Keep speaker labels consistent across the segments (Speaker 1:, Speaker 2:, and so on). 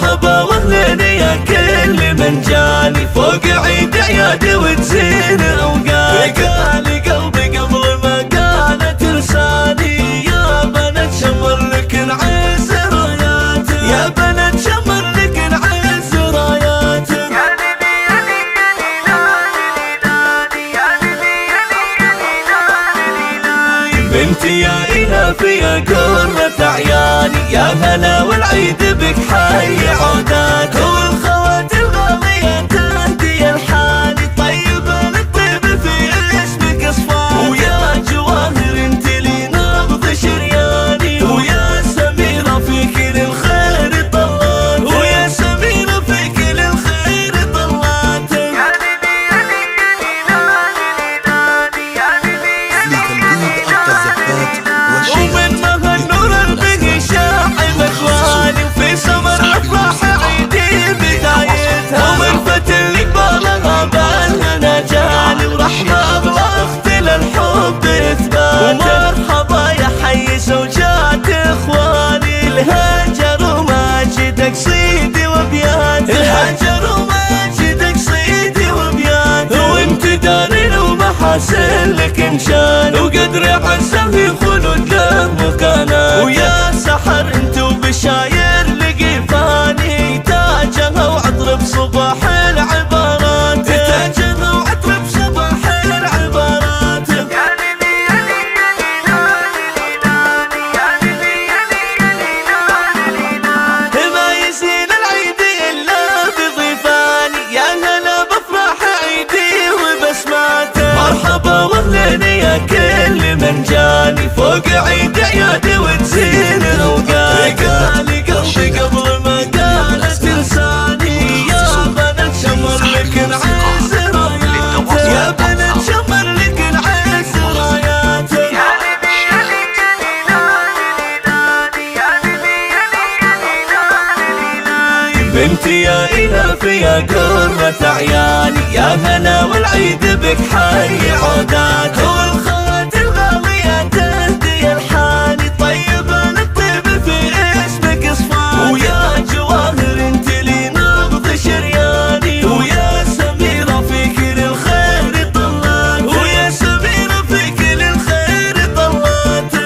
Speaker 1: مرحبا واهلين يا كل من جاني فوق عيد عيادي وتزين اوقاتي. قالي قلبي قبل ما كانت لساني يا بنات شمر لك نعز راياتك، يا بنات شمر لك نعز راياتك. بنتي يا إلهي يا قرة عياني يا هلا والعيد بك حي عوداتك، والخوات الغالية تهدي الحاني طيب الطيب في اسمك اصفاني، ويا جواهر انت لي نبض شرياني، ويا سميرة في كل الخير طلاتك، ويا سميرة في كل الخير طلاتك. ومنها النور البقي شاعب اخواني وفي سمر افراح عيدي بدايتها، ومن فتل قبالها بالهنا جاني ورحمة اغلى اخت للحب اثباتها. ومرحبا يا حي زوجات اخواني الهاجر وماجدك صيدي وبياتك، الهاجر وماجدك صيدي وبياتك. وانت دارين ومحاسن لك انشان وقدر عزه في خلود له مكانات، ويا سحر انت وبشاير لقيفاني تاجها وعطر بصباح العبارات، تاجها وعطر بصباح العبارات. ما يزين العيد الا بضيفاني يا هلا بفرح عيدي وبسماته. مرحبا واهلين يا كل من جاني فوق عيد عيادي وتزين اوقاتي. قالي قلبي قبل ما كانت لساني يا بنات شمر لك نعز راياتك، يا بنات شمر لك نعز راياتك. بنتي يا إلهي يا قرة عياني يا هلا والعيد بك حي عوداتك، والخوات الغالية تهدي الحاني طيب الطيب في اسمك اصفاني، ويا جواهر انت لي نبض شرياني، ويا سميرة في كل الخير طلاتك، ويا سميرة في كل الخير طلاتك.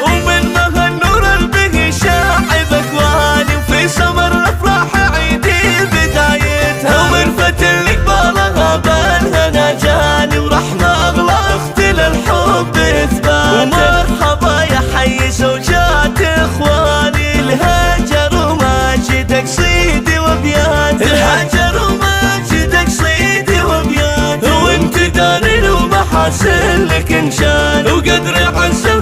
Speaker 1: ومنها النور البقي شاعب اكواني وفي سمر افراح عيدي بدايتها، ومن فتل قبالها بالهنا جاني ورحمة اغلى اخت للحب اثباتها. ومرحبا يا حي زوجات اخواني الهاجر وماجدك صيدي وبياتك، الهاجر وماجدك صيدي وبياتك. وانت دارين ومحاسن لك انشان وقدر عزه